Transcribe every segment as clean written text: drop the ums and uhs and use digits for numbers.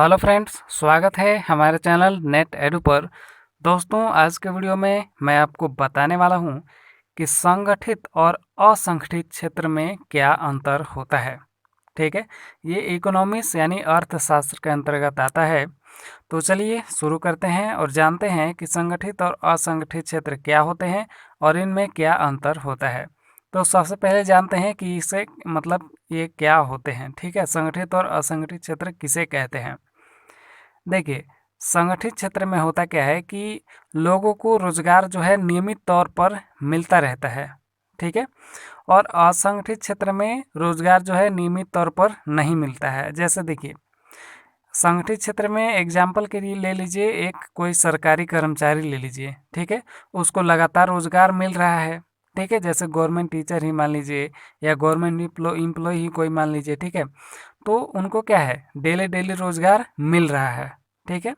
Hello friends, स्वागत है हमारे चैनल नेट एडू पर। दोस्तों, आज के वीडियो में मैं आपको बताने वाला हूं कि संगठित और असंगठित क्षेत्र में क्या अंतर होता है। ठीक है, ये इकोनॉमिक्स यानी अर्थशास्त्र के अंतर्गत आता है। तो चलिए शुरू करते हैं और जानते हैं कि संगठित और असंगठित क्षेत्र क्या होते हैं और इनमें क्या अंतर होता है। तो सबसे पहले जानते हैं कि इसे मतलब ये क्या होते हैं। ठीक है, संगठित और असंगठित क्षेत्र किसे कहते हैं। देखिए, संगठित क्षेत्र में होता क्या है कि लोगों को रोजगार जो है नियमित तौर पर मिलता रहता है। ठीक है, और असंगठित क्षेत्र में रोजगार जो है नियमित तौर पर नहीं मिलता है। जैसे देखिए, संगठित क्षेत्र में एग्जाम्पल के लिए ले लीजिए, एक कोई सरकारी कर्मचारी ले लीजिए। ठीक है, उसको लगातार रोजगार मिल रहा है। ठीक है, जैसे गवर्नमेंट टीचर ही मान लीजिए या गवर्नमेंट एम्प्लॉय ही कोई मान लीजिए। ठीक है, तो उनको क्या है, डेली डेली रोजगार मिल रहा है। ठीक है,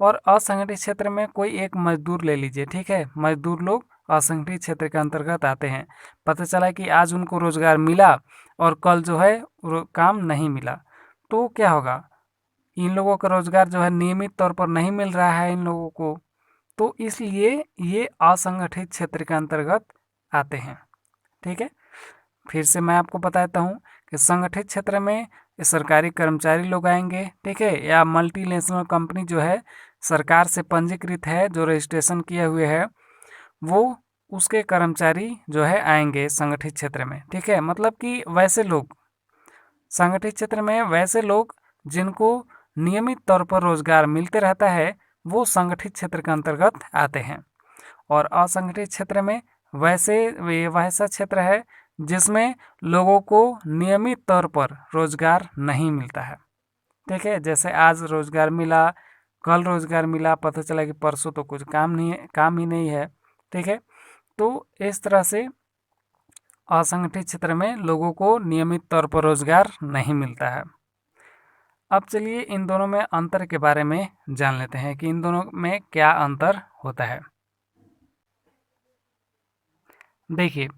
और असंगठित क्षेत्र में कोई एक मजदूर ले लीजिए। ठीक है, मजदूर लोग असंगठित क्षेत्र के अंतर्गत आते हैं। पता चला कि आज उनको रोजगार मिला और कल जो है काम नहीं मिला, तो क्या होगा, इन लोगों का रोजगार जो है नियमित तौर पर नहीं मिल रहा है इन लोगों को, तो इसलिए ये असंगठित क्षेत्र के अंतर्गत आते हैं। ठीक है, फिर से मैं आपको बताता हूँ कि संगठित क्षेत्र में सरकारी कर्मचारी लोग आएंगे। ठीक है, या मल्टीनेशनल कंपनी जो है सरकार से पंजीकृत है, जो रजिस्ट्रेशन किए हुए है, वो उसके कर्मचारी जो है आएंगे संगठित क्षेत्र में। ठीक है, मतलब कि वैसे लोग संगठित क्षेत्र में वैसे लोग जिनको नियमित तौर पर रोजगार मिलते रहता है, वो संगठित क्षेत्र के अंतर्गत आते हैं। और असंगठित क्षेत्र में वैसा क्षेत्र है जिसमें लोगों को नियमित तौर पर रोजगार नहीं मिलता है। ठीक है, जैसे आज रोजगार मिला, कल रोजगार मिला, पता चला कि परसों तो कुछ काम ही नहीं है। ठीक है, तो इस तरह से असंगठित क्षेत्र में लोगों को नियमित तौर पर रोजगार नहीं मिलता है। अब चलिए इन दोनों में अंतर के बारे में जान लेते हैं कि इन दोनों में क्या अंतर होता है। देखिए,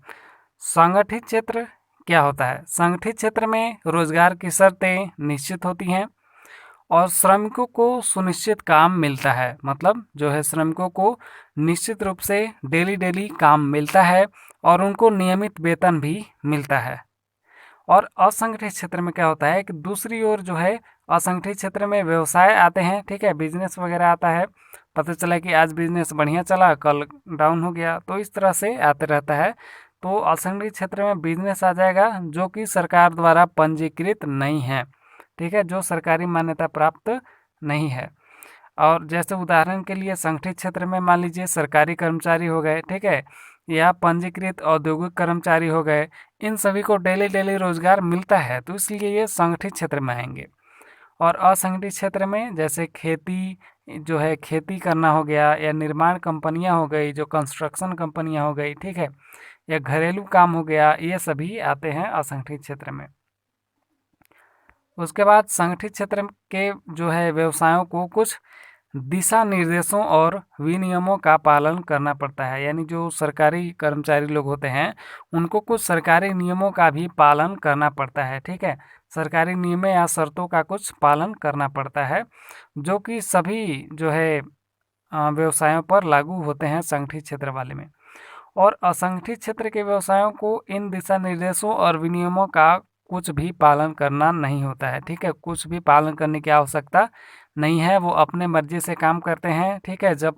संगठित क्षेत्र क्या होता है। संगठित क्षेत्र में रोजगार की शर्तें निश्चित होती हैं और श्रमिकों को सुनिश्चित काम मिलता है। मतलब जो है, श्रमिकों को निश्चित रूप से डेली डेली काम मिलता है और उनको नियमित वेतन भी मिलता है। और असंगठित क्षेत्र में क्या होता है कि दूसरी ओर जो है, असंगठित क्षेत्र में व्यवसाय आते हैं। ठीक है, बिजनेस वगैरह आता है। पता चला कि आज बिजनेस बढ़िया चला, कल डाउन हो गया, तो इस तरह से आते रहता है। तो असंगठित क्षेत्र में बिजनेस आ जाएगा जो कि सरकार द्वारा पंजीकृत नहीं है। ठीक है, जो सरकारी मान्यता प्राप्त नहीं है। और जैसे उदाहरण के लिए संगठित क्षेत्र में मान लीजिए सरकारी कर्मचारी हो गए। ठीक है, या पंजीकृत औद्योगिक कर्मचारी हो गए, इन सभी को डेली डेली रोजगार मिलता है, तो इसलिए ये संगठित क्षेत्र में आएंगे। और असंगठित क्षेत्र में जैसे खेती जो है, खेती करना हो गया, या निर्माण कंपनियां हो गई, जो कंस्ट्रक्शन कंपनियां हो गई। ठीक है, या घरेलू काम हो गया, ये सभी आते हैं असंगठित क्षेत्र में। उसके बाद संगठित क्षेत्र के जो है व्यवसायों को कुछ दिशा निर्देशों और विनियमों का पालन करना पड़ता है। यानी जो सरकारी कर्मचारी लोग होते हैं, उनको कुछ सरकारी नियमों का भी पालन करना पड़ता है। ठीक है, सरकारी नियम या शर्तों का कुछ पालन करना पड़ता है, जो कि सभी जो है व्यवसायों पर लागू होते हैं संगठित क्षेत्र वाले में। और असंगठित क्षेत्र के व्यवसायों को इन दिशा निर्देशों और विनियमों का कुछ भी पालन करना नहीं होता है। ठीक है, कुछ भी पालन करने की आवश्यकता नहीं है, वो अपने मर्जी से काम करते हैं। ठीक है, जब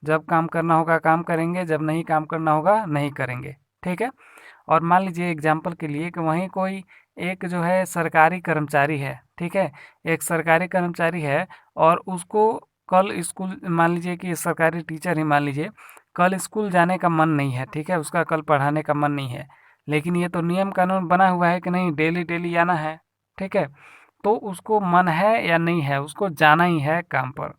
जब काम करना होगा काम करेंगे, जब नहीं काम करना होगा नहीं करेंगे। ठीक है, और मान लीजिए एग्जाम्पल के लिए कि वहीं कोई एक जो है सरकारी कर्मचारी है। ठीक है, एक सरकारी कर्मचारी है और उसको कल स्कूल, मान लीजिए कि सरकारी टीचर ही मान लीजिए, कल स्कूल जाने का मन नहीं है। ठीक है, उसका कल पढ़ाने का मन नहीं है, लेकिन ये तो नियम कानून बना हुआ है कि नहीं, डेली डेली आना है। ठीक है, तो उसको मन है या नहीं है, उसको जाना ही है काम पर।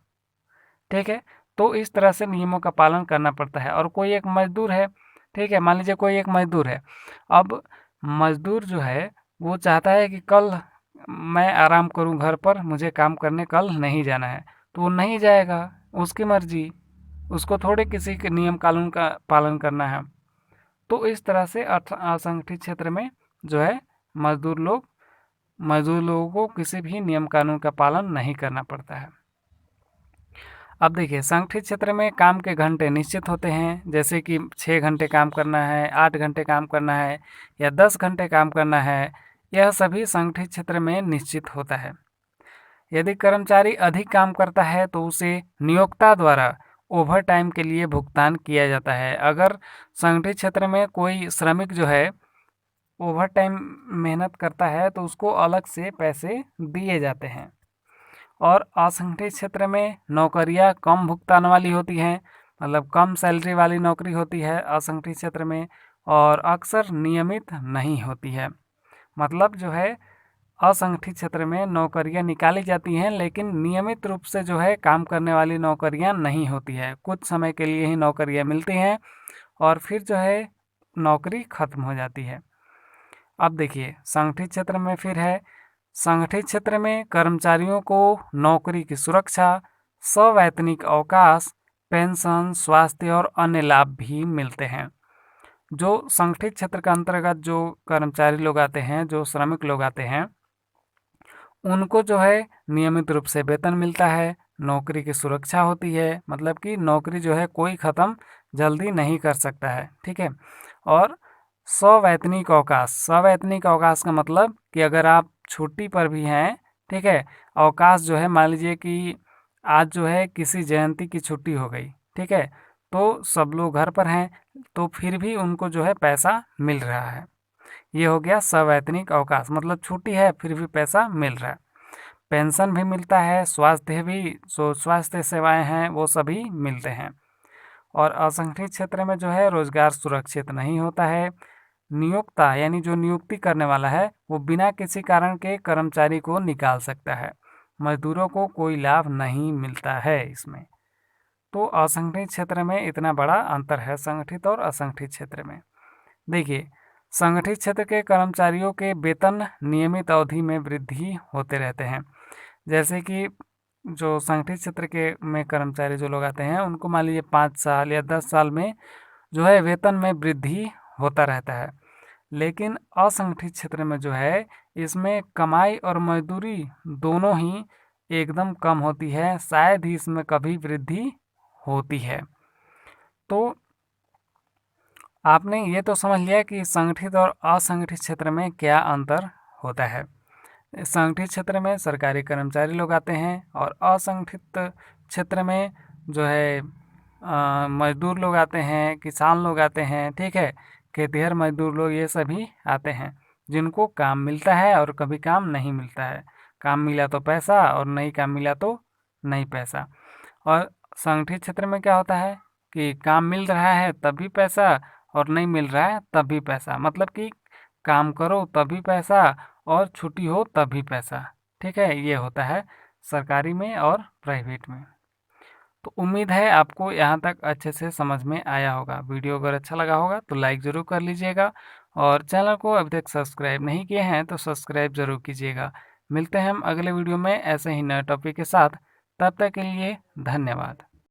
ठीक है, तो इस तरह से नियमों का पालन करना पड़ता है। और कोई एक मजदूर है। ठीक है, मान लीजिए कोई एक मजदूर है। अब मजदूर जो है वो चाहता है कि कल मैं आराम करूं घर पर, मुझे काम करने कल नहीं जाना है, तो वो नहीं जाएगा, उसकी मर्जी, उसको थोड़े किसी के नियम कानून का पालन करना है। तो इस तरह से असंगठित क्षेत्र में जो है मजदूर लोग मजदूर लोगों को किसी भी नियम कानून का पालन नहीं करना पड़ता है। अब देखिए, संगठित क्षेत्र में काम के घंटे निश्चित होते हैं, जैसे कि 6 घंटे काम करना है, 8 घंटे काम करना है या 10 घंटे काम करना है। यह सभी संगठित क्षेत्र में निश्चित होता है। यदि कर्मचारी अधिक काम करता है तो उसे नियोक्ता द्वारा ओवर टाइम के लिए भुगतान किया जाता है। अगर संगठित क्षेत्र में कोई श्रमिक जो है ओवर टाइम मेहनत करता है तो उसको अलग से पैसे दिए जाते हैं। और असंगठित क्षेत्र में नौकरियां कम भुगतान वाली होती हैं, मतलब कम सैलरी वाली नौकरी होती है असंगठित क्षेत्र में, और अक्सर नियमित नहीं होती है। मतलब जो है असंगठित क्षेत्र में नौकरियां निकाली जाती हैं, लेकिन नियमित रूप से जो है काम करने वाली नौकरियां नहीं होती है। कुछ समय के लिए ही नौकरियां मिलती हैं और फिर जो है नौकरी खत्म हो जाती है। अब देखिए, संगठित क्षेत्र में फिर है, संगठित क्षेत्र में कर्मचारियों को नौकरी की सुरक्षा, सवैतनिक अवकाश, पेंशन, स्वास्थ्य और अन्य लाभ भी मिलते हैं। जो संगठित क्षेत्र के अंतर्गत जो कर्मचारी लोग आते हैं, जो श्रमिक लोग आते हैं, उनको जो है नियमित रूप से वेतन मिलता है, नौकरी की सुरक्षा होती है, मतलब कि नौकरी जो है कोई ख़त्म जल्दी नहीं कर सकता है, ठीक है। और सवैतनिक अवकाश, सवैतनिक अवकाश का मतलब कि अगर आप छुट्टी पर भी हैं, ठीक है, अवकाश जो है मान लीजिए कि आज जो है किसी जयंती की छुट्टी हो गई, ठीक है, तो सब लोग घर पर हैं तो फिर भी उनको जो है पैसा मिल रहा है। ये हो गया सवैतनिक अवकाश, मतलब छुट्टी है फिर भी पैसा मिल रहा है। पेंशन भी मिलता है, स्वास्थ्य भी, स्वास्थ्य सेवाएं हैं वो सभी मिलते हैं। और असंगठित क्षेत्र में जो है रोजगार सुरक्षित नहीं होता है। नियोक्ता यानी जो नियुक्ति करने वाला है वो बिना किसी कारण के कर्मचारी को निकाल सकता है। मजदूरों को कोई लाभ नहीं मिलता है इसमें। तो असंगठित क्षेत्र में इतना बड़ा अंतर है संगठित और असंगठित क्षेत्र में। देखिए, संगठित क्षेत्र के कर्मचारियों के वेतन नियमित अवधि में वृद्धि होते रहते हैं। जैसे कि जो संगठित क्षेत्र के में कर्मचारी जो लोग आते हैं उनको मान लीजिए 5 साल या 10 साल में जो है वेतन में वृद्धि होता रहता है। लेकिन असंगठित क्षेत्र में जो है इसमें कमाई और मजदूरी दोनों ही एकदम कम होती है, शायद ही इसमें कभी वृद्धि होती है। तो आपने ये तो समझ लिया कि संगठित और असंगठित क्षेत्र में क्या अंतर होता है। संगठित क्षेत्र में सरकारी कर्मचारी लोग आते हैं और असंगठित क्षेत्र में जो है मजदूर लोग आते हैं, किसान लोग आते हैं, ठीक है, खेतिहर मजदूर लोग, ये सभी आते हैं जिनको काम मिलता है और कभी काम नहीं मिलता है। काम मिला तो पैसा और नहीं काम मिला तो नहीं पैसा। और संगठित क्षेत्र में क्या होता है कि काम मिल रहा है तब भी पैसा और नहीं मिल रहा है तब भी पैसा, मतलब कि काम करो तभी पैसा और छुट्टी हो तब भी पैसा, ठीक है। ये होता है सरकारी में और प्राइवेट में। तो उम्मीद है आपको यहाँ तक अच्छे से समझ में आया होगा। वीडियो अगर अच्छा लगा होगा तो लाइक ज़रूर कर लीजिएगा और चैनल को अभी तक सब्सक्राइब नहीं किए हैं तो सब्सक्राइब ज़रूर कीजिएगा। मिलते हैं हम अगले वीडियो में ऐसे ही नए टॉपिक के साथ। तब तक के लिए धन्यवाद।